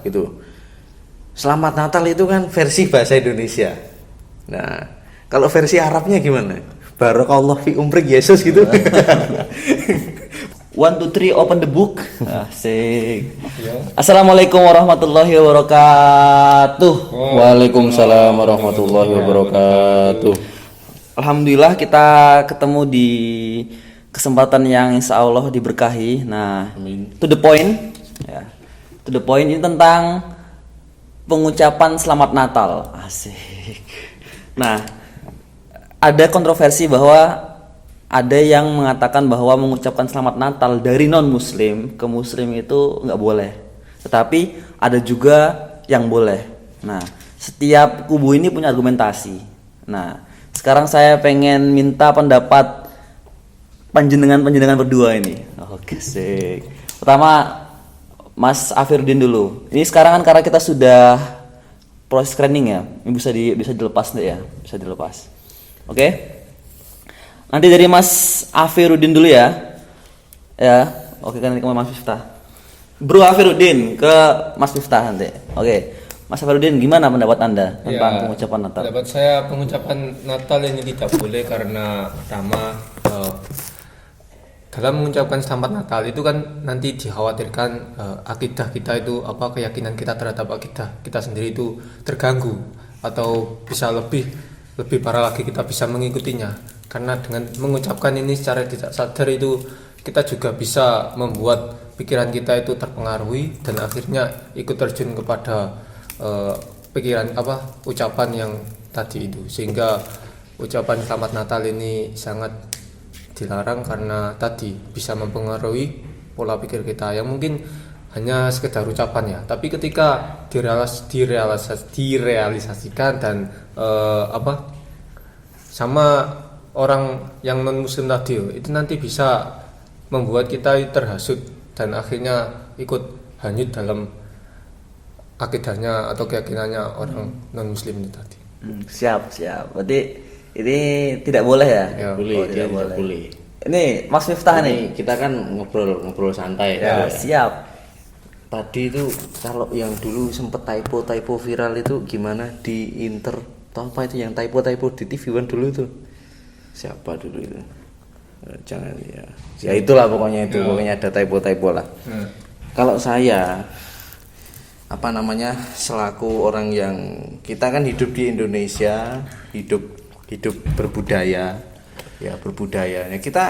gitu. Selamat Natal itu kan versi bahasa Indonesia. Nah, kalau versi Arabnya gimana? Barakallah fi umrik Yesus gitu. 1, 2, 3 open the book. Asik. Assalamualaikum warahmatullahi wabarakatuh. Waalaikumsalam warahmatullahi wabarakatuh. Alhamdulillah kita ketemu di kesempatan yang insya Allah diberkahi. Nah, Amin. to the point ya. To the point ini tentang pengucapan selamat Natal. Asik. Nah, ada kontroversi bahwa ada yang mengatakan bahwa mengucapkan selamat Natal dari non-muslim ke muslim itu nggak boleh. Tetapi ada juga yang boleh. Nah, setiap kubu ini punya argumentasi. Nah, sekarang saya pengen minta pendapat panjenengan berdua ini. Oke, sih. Pertama, Mas Afiruddin dulu. Ini sekarang kan karena kita sudah proses screening ya, ini bisa dilepas deh ya, bisa dilepas. Oke. Nanti dari Mas Afiruddin dulu ya. Ya, oke kan ke Mas Miftah. Bro Afiruddin ke Mas Miftah nanti. Oke. Mas Afiruddin, gimana pendapat Anda tentang pengucapan Natal? Pendapat saya pengucapan Natal ini tidak boleh karena pertama dalam mengucapkan selamat Natal itu kan nanti dikhawatirkan akidah kita itu keyakinan kita terhadap akidah kita sendiri itu terganggu atau bisa lebih parah lagi kita bisa mengikutinya. Karena dengan mengucapkan ini secara tidak sadar itu kita juga bisa membuat pikiran kita itu terpengaruhi dan akhirnya ikut terjun kepada ucapan yang tadi itu, sehingga ucapan selamat Natal ini sangat dilarang karena tadi bisa mempengaruhi pola pikir kita yang mungkin hanya sekedar ucapan ya, tapi ketika direalisasikan dan sama orang yang non muslim tadi itu nanti bisa membuat kita terhasut dan akhirnya ikut hanyut dalam akidahnya atau keyakinannya orang non muslim itu tadi. Siap. Berarti ini tidak boleh ya? Tidak boleh. Ini Mas Miftah nih. Kita kan ngobrol santai Ya, siap. Tadi itu kalau yang dulu sempet typo viral itu gimana di Inter, atau apa itu yang typo di TV One dulu itu? Siapa dulu itu? Jangan ya. Ya itulah pokoknya itu, pokoknya ada typo lah. Kalau saya selaku orang yang kita kan hidup di Indonesia, hidup berbudaya. Ya, kita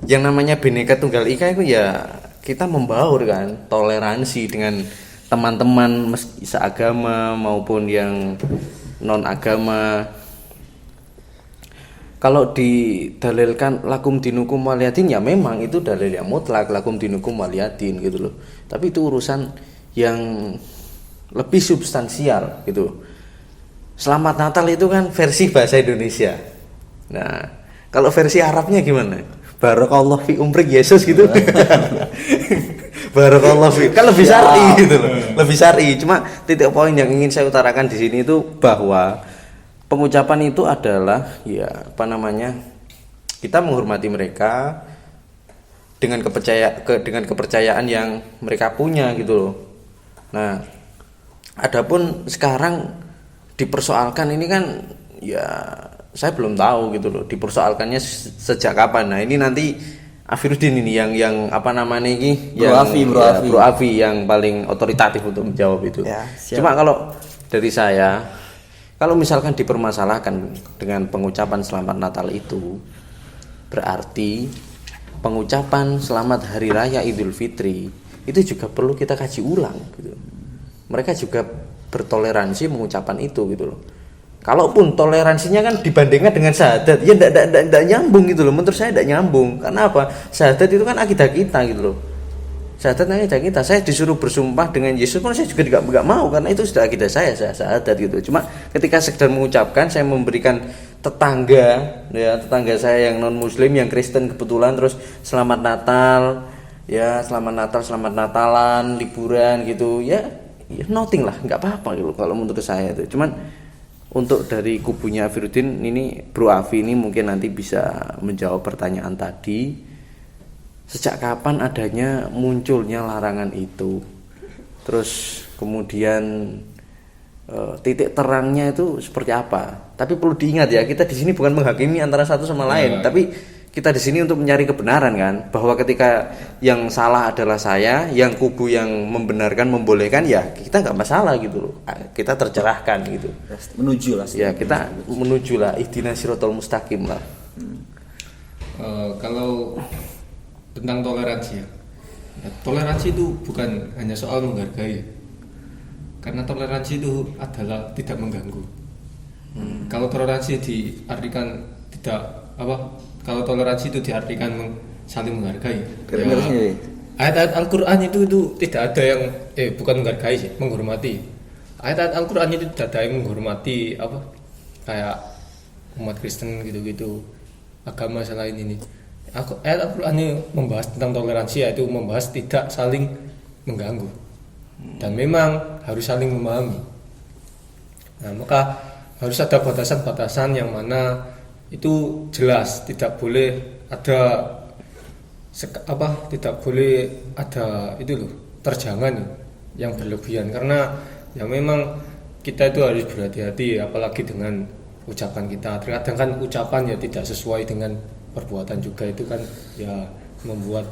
yang namanya Bhinneka Tunggal Ika itu ya kita membaur kan, toleransi dengan teman-teman meski seagama maupun yang non agama. Kalau didalilkan lakum dinukum waliyadin ya memang itu dalil yang mutlak, lakum dinukum waliyadin gitu loh. Tapi itu urusan yang lebih substansial gitu. Selamat Natal itu kan versi bahasa Indonesia. Nah, kalau versi Arabnya gimana? Barakallah fi umrik Yesus gitu. Barakallah fi. Kan lebih syar'i gitu loh. Lebih syar'i. Cuma titik poin yang ingin saya utarakan di sini itu bahwa pengucapan itu adalah kita menghormati mereka dengan kepercayaan yang mereka punya gitu loh. Nah, adapun sekarang dipersoalkan ini kan ya saya belum tahu gitu loh, dipersoalkannya sejak kapan. Nah, ini nanti Afiruddin ini yang Bro Afi yang paling otoritatif untuk menjawab itu. Ya, cuma kalau dari saya, kalau misalkan dipermasalahkan dengan pengucapan selamat Natal itu, berarti pengucapan selamat Hari Raya Idul Fitri itu juga perlu kita kaji ulang gitu. Mereka juga bertoleransi mengucapkan itu gitu loh. Kalaupun toleransinya kan dibandingkan dengan syahadat, ya enggak nyambung gitu loh. Menurut saya enggak nyambung. Karena apa? Syahadat itu kan akidah kita gitu loh. Syahadat akidah kita. Saya disuruh bersumpah dengan Yesus pun saya juga enggak mau karena itu sudah akidah saya syahadat gitu. Cuma ketika sekedar mengucapkan, saya memberikan tetangga saya yang non muslim, yang Kristen kebetulan, terus selamat Natal, ya selamat Natalan, liburan gitu, ya nothing lah, nggak apa-apa gitu kalau menurut saya itu. Cuman untuk dari kubunya Afiruddin ini, Bro Afi ini mungkin nanti bisa menjawab pertanyaan tadi, sejak kapan adanya munculnya larangan itu, terus kemudian titik terangnya itu seperti apa. Tapi perlu diingat ya, kita di sini bukan menghakimi antara satu sama lain, tapi kita di sini untuk mencari kebenaran kan, bahwa ketika yang salah adalah saya, yang kubu yang membenarkan membolehkan ya kita nggak masalah gitu loh, kita tercerahkan gitu. Menuju lah sih. Ya kita menuju lah ihdinas siratal mustaqim lah. Kalau tentang toleransi ya, toleransi itu bukan hanya soal menghargai, karena toleransi itu adalah tidak mengganggu. Kalau toleransi diartikan tidak apa? Kalau toleransi itu diartikan saling menghargai. Ya, ayat-ayat Al-Quran itu tidak ada yang bukan menghargai sih, menghormati. Ayat-ayat Al-Quran itu tidak ada yang menghormati apa? Kayak umat Kristen gitu-gitu, agama selain ini. Ayat Al-Quran ini membahas tentang toleransi, yaitu membahas tidak saling mengganggu. Dan memang harus saling memahami. Nah, maka harus ada batasan-batasan yang mana itu jelas, tidak boleh ada tidak boleh ada itu loh, terjangan yang berlebihan, karena ya memang kita itu harus berhati-hati apalagi dengan ucapan kita. Terkadang kan ucapan ya tidak sesuai dengan perbuatan juga, itu kan ya membuat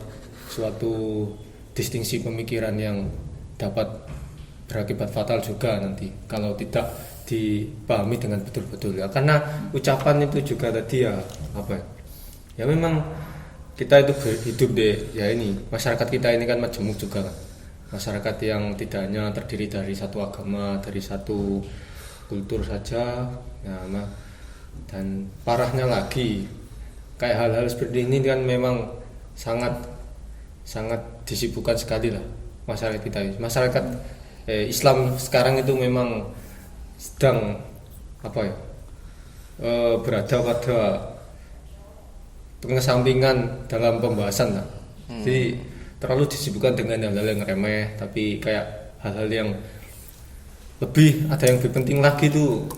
suatu distingsi pemikiran yang dapat berakibat fatal juga nanti kalau tidak dipahami dengan betul-betul ya. Karena ucapan itu juga tadi ya apa ya, memang kita itu hidup deh ya, ini masyarakat kita ini kan majemuk juga kan, masyarakat yang tidak hanya terdiri dari satu agama, dari satu kultur saja ya, dan parahnya lagi kayak hal-hal seperti ini kan memang sangat disibukkan sekali lah masyarakat kita. Masyarakat Islam sekarang itu memang sedang berada pada pengesampingan dalam pembahasan lah. Jadi terlalu disibukkan dengan hal-hal yang remeh, tapi kayak hal-hal yang lebih lebih penting lagi itu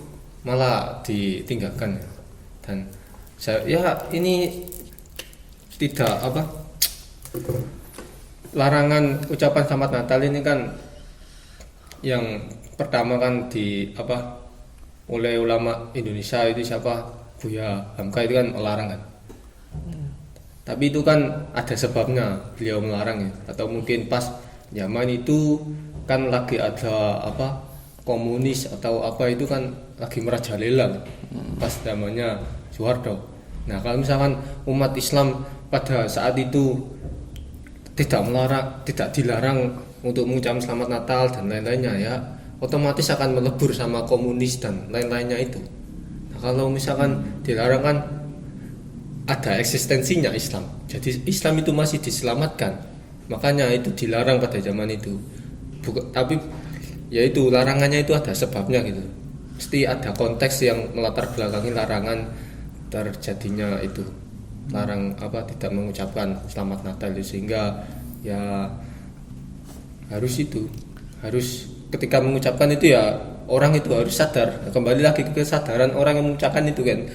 malah ditinggalkan. Dan ini tidak larangan ucapan selamat Natal ini kan yang pertama kan oleh ulama Indonesia itu siapa, Buya Hamka itu kan melarang kan. Tapi itu kan ada sebabnya beliau melarang ya, atau mungkin pas zaman itu kan lagi ada komunis atau itu kan lagi merajalela pas zamannya Soeharto. Nah kalau misalkan umat Islam pada saat itu tidak dilarang untuk mengucapkan selamat Natal dan lain-lainnya ya, otomatis akan melebur sama komunis dan lain-lainnya itu. Nah, kalau misalkan dilarang kan ada eksistensinya Islam, jadi Islam itu masih diselamatkan, makanya itu dilarang pada zaman itu. Tapi ya itu larangannya itu ada sebabnya gitu, mesti ada konteks yang melatar belakangi larangan terjadinya itu, larang tidak mengucapkan selamat Natal itu. Sehingga ya harus ketika mengucapkan itu ya orang itu harus sadar. Kembali lagi ke kesadaran orang yang mengucapkan itu kan,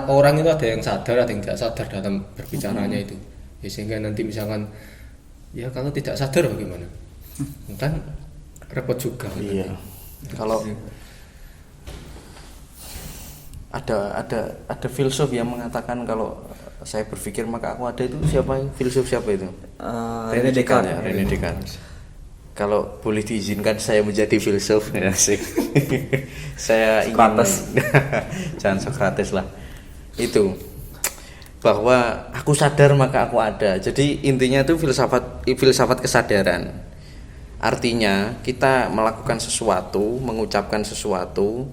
orang itu ada yang sadar, ada yang tidak sadar dalam berbicaranya itu ya, sehingga nanti misalkan ya kalau tidak sadar bagaimana, kan repot juga. Iya. Kalau ada filsuf yang mengatakan kalau saya berpikir maka aku ada, itu siapa? Filsuf siapa itu? René Descartes. Ya, René Descartes. Kalau boleh diizinkan saya menjadi filsuf ya sih. Saya ingin jangan Sokrates lah. Itu bahwa aku sadar maka aku ada. Jadi intinya itu filsafat kesadaran. Artinya kita melakukan sesuatu, mengucapkan sesuatu,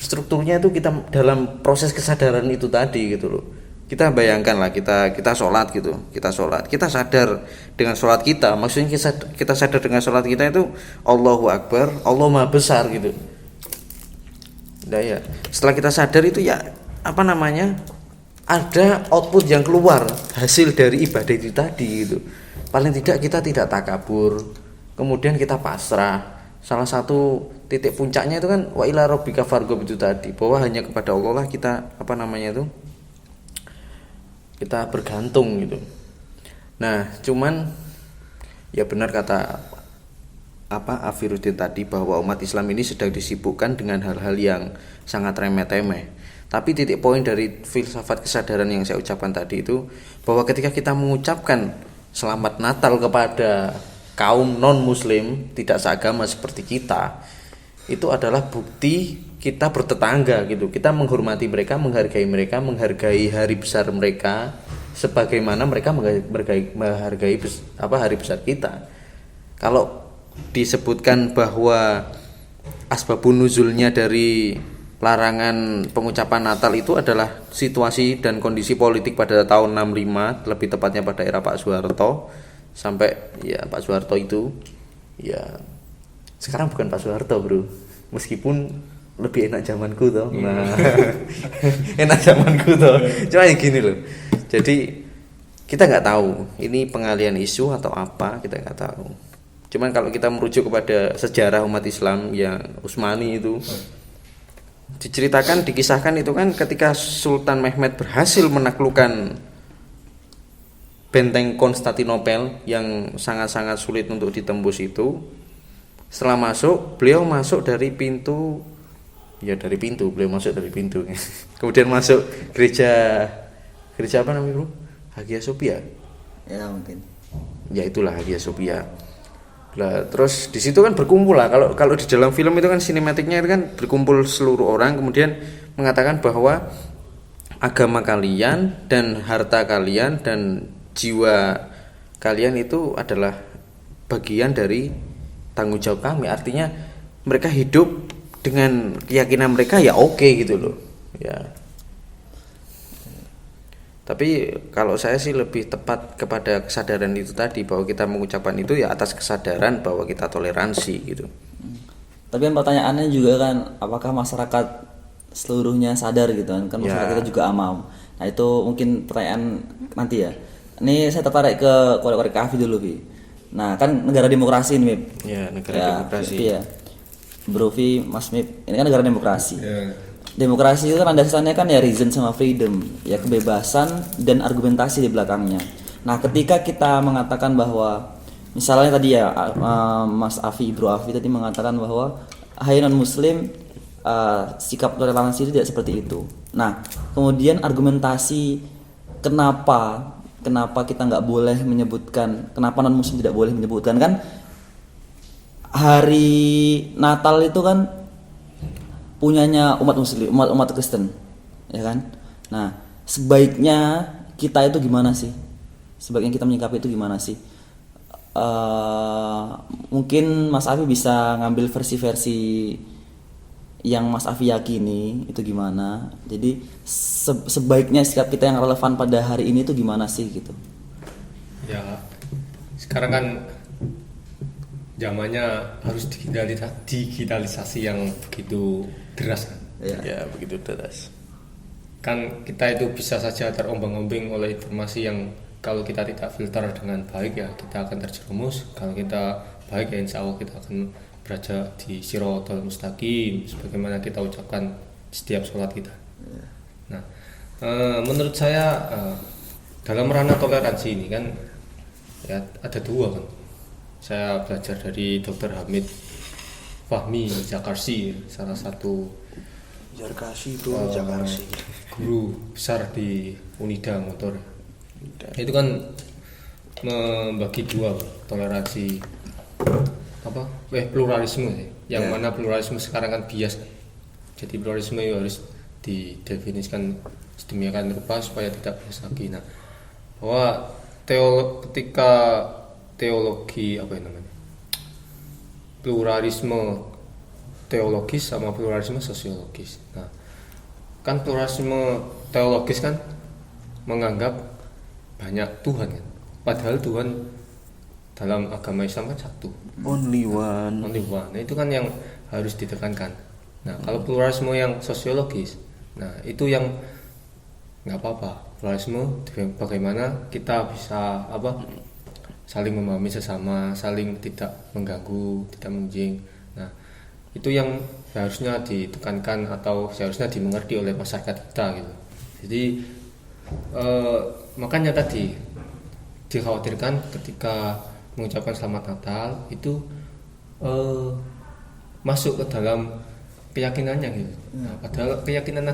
strukturnya itu kita dalam proses kesadaran itu tadi gitu loh. Kita bayangkan lah, kita sholat gitu, kita sadar dengan sholat kita, maksudnya kita sadar dengan sholat kita itu Allahu Akbar, Allah Maha Besar gitu. Nah ya, setelah kita sadar itu ya ada output yang keluar hasil dari ibadah itu tadi gitu. Paling tidak kita tidak takabur, kemudian kita pasrah. Salah satu titik puncaknya itu kan wa ila rabbika farghab itu tadi, bahwa hanya kepada Allah lah kita kita bergantung gitu. Nah, cuman ya benar kata Afiruddin tadi, bahwa umat Islam ini sedang disibukkan dengan hal-hal yang sangat remeh-temeh. Tapi titik poin dari filsafat kesadaran yang saya ucapkan tadi itu, bahwa ketika kita mengucapkan selamat Natal kepada kaum non muslim tidak seagama seperti kita, itu adalah bukti kita bertetangga gitu. Kita menghormati mereka, menghargai hari besar mereka sebagaimana mereka menghargai hari besar kita. Kalau disebutkan bahwa asbabun nuzulnya dari larangan pengucapan Natal itu adalah situasi dan kondisi politik pada tahun 65, lebih tepatnya pada era Pak Soeharto, sampai ya Pak Soeharto itu ya sekarang bukan Pak Soeharto bro, meskipun lebih enak zamanku toh. Nah enak zamanku toh, cuma yang gini loh, jadi kita nggak tahu ini pengalian isu atau apa, kita nggak tahu. Cuman kalau kita merujuk kepada sejarah umat Islam yang Utsmani itu, diceritakan, dikisahkan itu kan ketika Sultan Mehmed berhasil menaklukkan benteng Konstantinopel yang sangat-sangat sulit untuk ditembus itu, setelah masuk, beliau masuk dari pintu, beliau masuk dari pintu. Kemudian masuk gereja apa namanya bro? Hagia Sophia. Ya mungkin. Ya itulah Hagia Sophia. Lah, terus di situ kan berkumpul lah. Kalau di dalam film itu kan sinematiknya itu kan berkumpul seluruh orang, kemudian mengatakan bahwa agama kalian dan harta kalian dan jiwa kalian itu adalah bagian dari tanggung jawab kami. Artinya mereka hidup dengan keyakinan mereka ya oke gitu loh. Ya. Tapi kalau saya sih lebih tepat kepada kesadaran itu tadi, bahwa kita mengucapkan itu ya atas kesadaran bahwa kita toleransi gitu. Tapi kan pertanyaannya juga kan, apakah masyarakat seluruhnya sadar gitu kan? Kan masyarakat kita juga amam. Nah itu mungkin pertanyaan nanti ya. Ini saya tertarik ke korek-korek Afi dulu Bi. Nah kan negara demokrasi ini Mip. Ya negara demokrasi. Iya. Bro Vi, Mas Mip, ini kan negara demokrasi. Demokrasi itu kan dasarnya kan ya reason sama freedom, ya kebebasan dan argumentasi di belakangnya. Nah, ketika kita mengatakan bahwa misalnya tadi ya Mas Afi, Bro Afi tadi mengatakan bahwa hai non muslim sikap toleransi itu tidak seperti itu. Nah, kemudian argumentasi kenapa kita nggak boleh menyebutkan, kenapa non muslim tidak boleh menyebutkan, kan hari Natal itu kan punyanya umat muslim, umat Kristen, ya kan? Nah, sebaiknya kita itu gimana sih? Sebaiknya kita menyikapi itu gimana sih? Mungkin Mas Afi bisa ngambil versi-versi yang Mas Afi yakini itu gimana? Jadi sebaiknya sikap kita yang relevan pada hari ini itu gimana sih gitu? Ya, sekarang kan zamannya harus digitalisasi yang begitu deras kan? Ya begitu deras. Kan kita itu bisa saja terombang-ambing oleh informasi yang kalau kita tidak filter dengan baik ya kita akan terjerumus. Kalau kita baik ya insya Allah kita akan berada di Shiratal Mustaqim sebagaimana kita ucapkan setiap sholat kita. Nah, menurut saya dalam ranah toleransi ini kan ya ada dua kan. Saya belajar dari Dr. Hamid Fahmi Jakarsi, salah satu guru besar di Unida Motor. Itu kan membagi dua toleransi pluralisme yang mana pluralisme sekarang kan bias. Jadi pluralisme itu harus didefinisikan sedemikian rupa supaya tidak bias lagi. Nah, bahwa ketika teologi pluralisme teologis sama pluralisme sosiologis. Nah, kan pluralisme teologis kan menganggap banyak Tuhan kan. Padahal Tuhan dalam agama Islam kan satu. Only one. Nah, itu kan yang harus ditekankan. Nah, kalau pluralisme yang sosiologis, nah itu yang nggak apa-apa. Pluralisme bagaimana kita bisa saling memahami sesama, saling tidak mengganggu, tidak menjing. Nah, itu yang seharusnya ditekankan atau seharusnya dimengerti oleh masyarakat kita gitu. Jadi makanya tadi dikhawatirkan ketika mengucapkan selamat Natal itu masuk ke dalam keyakinannya gitu. Nah, padahal keyakinan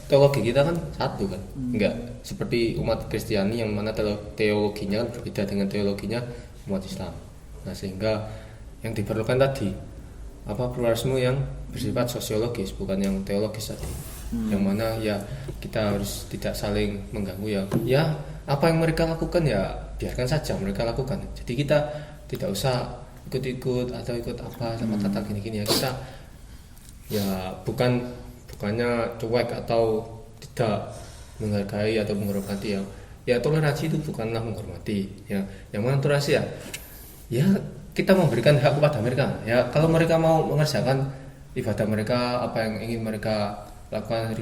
teologi kita kan satu kan, enggak seperti umat Kristiani yang mana teologinya kan berbeda dengan teologinya umat Islam. Nah, sehingga yang diperlukan tadi pluralisme yang bersifat sosiologis, bukan yang teologis tadi. Yang mana ya kita harus tidak saling mengganggu ya apa yang mereka lakukan ya biarkan saja mereka lakukan. Jadi kita tidak usah ikut-ikut atau ikut apa sama kata gini-gini ya, kita ya bukannya cuek atau tidak menghargai atau menghormati ya toleransi itu bukanlah menghormati ya. Yang mana toleransi ya kita memberikan hak kepada mereka ya, kalau mereka mau mengerjakan ibadah mereka, apa yang ingin mereka lakukan,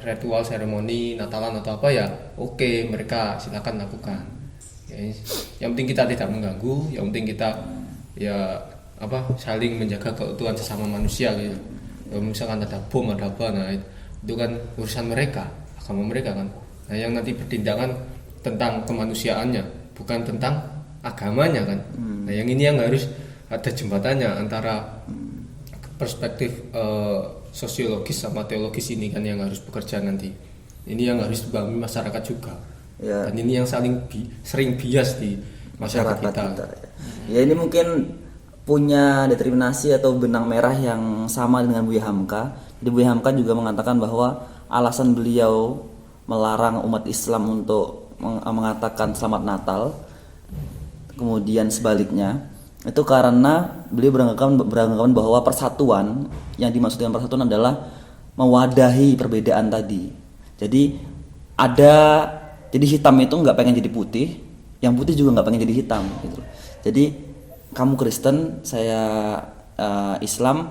ritual seremoni Natalan atau apa ya oke, mereka silakan lakukan ya, yang penting kita tidak mengganggu, yang penting kita ya saling menjaga keutuhan sesama manusia gitu. Kalau misalkan ada bom ada apa, nah itu kan urusan mereka, agama mereka kan. Nah yang nanti bertindakan tentang kemanusiaannya, bukan tentang agamanya kan. Nah yang ini yang harus ada jembatannya antara perspektif sosiologis sama teologis ini kan, yang harus bekerja nanti. Ini yang harus dipahami masyarakat juga ya. Dan ini yang sering bias di masyarakat kita. Ya ini mungkin punya determinasi atau benang merah yang sama dengan Buya Hamka. Jadi Buya Hamka juga mengatakan bahwa alasan beliau melarang umat Islam untuk mengatakan Selamat Natal, kemudian sebaliknya itu karena beliau beranggapan bahwa persatuan, yang dimaksud dengan persatuan adalah mewadahi perbedaan tadi. Jadi hitam itu nggak pengen jadi putih, yang putih juga nggak pengen jadi hitam gitu. Jadi kamu Kristen, saya Islam,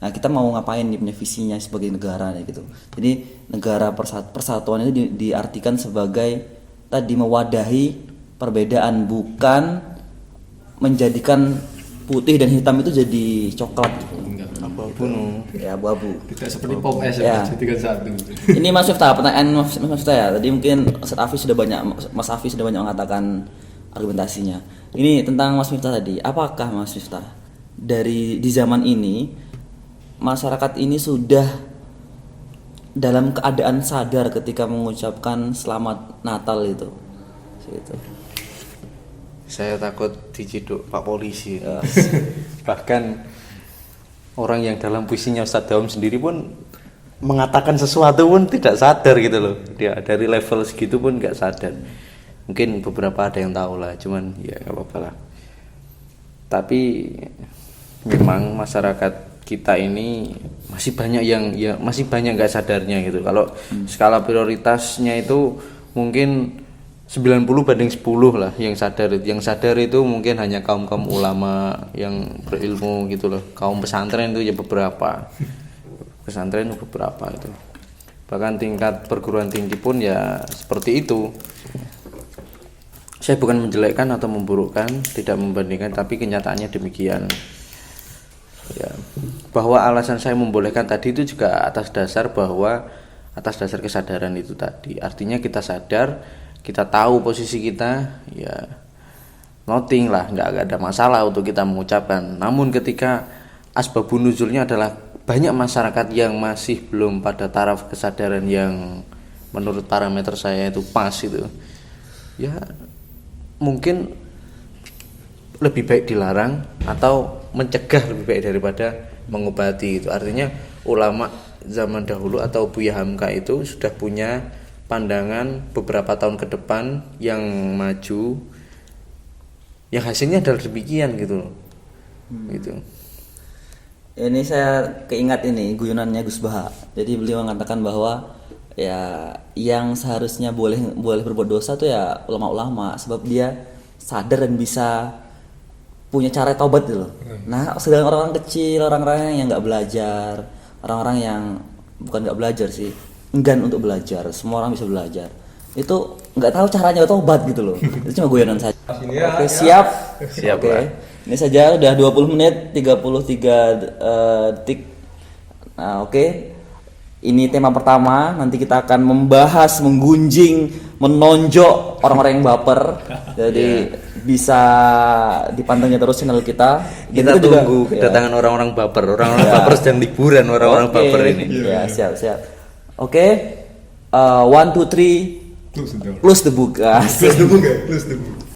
nah kita mau ngapain nih, punya visinya sebagai negara gitu. Jadi negara persatuan itu diartikan sebagai tadi mewadahi perbedaan, bukan menjadikan putih dan hitam itu jadi coklat gitu. Abu-abu ya, abu-abu. Tidak seperti pop es ya. Jadikan satu. Ini Mas Miftah, pertanyaan Mas Miftah ya. Tadi mungkin Mas Afi sudah banyak mengatakan argumentasinya. Ini tentang Mas Miftah tadi. Apakah Mas Miftah di zaman ini masyarakat ini sudah dalam keadaan sadar ketika mengucapkan Selamat Natal itu? Gitu. Saya takut diciduk Pak Polisi. Bahkan orang yang dalam puisinya Ustadz Daum sendiri pun mengatakan sesuatu pun tidak sadar gitu loh. Dia dari level segitu pun nggak sadar. Mungkin beberapa ada yang tahu lah, cuman ya nggak apa-apa lah. Tapi memang masyarakat kita ini masih banyak yang nggak sadarnya gitu. Kalau skala prioritasnya itu mungkin 90/10 lah yang sadar. Yang sadar itu mungkin hanya kaum ulama yang berilmu gitu loh. Kaum pesantren itu ya beberapa. Pesantren beberapa itu. Bahkan tingkat perguruan tinggi pun ya seperti itu. Saya bukan menjelekkan atau memburukkan, tidak membandingkan, tapi kenyataannya demikian. Ya. Bahwa alasan saya membolehkan tadi itu juga atas dasar kesadaran itu tadi. Artinya kita sadar, kita tahu posisi kita, ya nothing lah, nggak ada masalah untuk kita mengucapkan. Namun ketika asbabun nuzulnya adalah banyak masyarakat yang masih belum pada taraf kesadaran yang menurut parameter saya itu pas itu, ya mungkin lebih baik dilarang atau mencegah lebih baik daripada mengobati itu. Artinya ulama zaman dahulu atau Buya Hamka itu sudah punya pandangan beberapa tahun ke depan yang maju, yang hasilnya adalah demikian gitu loh. Gitu. Ini saya keingat ini guyonannya Gus Baha. Jadi beliau mengatakan bahwa ya yang seharusnya boleh berbuat dosa tuh ya ulama-ulama, sebab dia sadar dan bisa punya cara taubat gitu loh. Nah, sedangkan orang-orang kecil, orang-orang yang nggak belajar, orang-orang yang bukan nggak belajar sih, enggan untuk belajar, semua orang bisa belajar, itu nggak tahu caranya taubat gitu loh. Itu cuma guyonan saja. Oke, siap. Oke. Ini saja udah 20 menit 33 detik. Nah, oke. Ini tema pertama, nanti kita akan membahas, menggunjing, menonjok orang-orang yang baper. Jadi bisa dipantengin terus channel kita. Dan Kita juga- tunggu ya. kedatangan orang-orang baper. Orang-orang baper sedang liburan, orang-orang Oke. baper ini. Ya, siap. Oke. 1 2 3 Close the door. close the book. Asik. Close the book ya, close the book.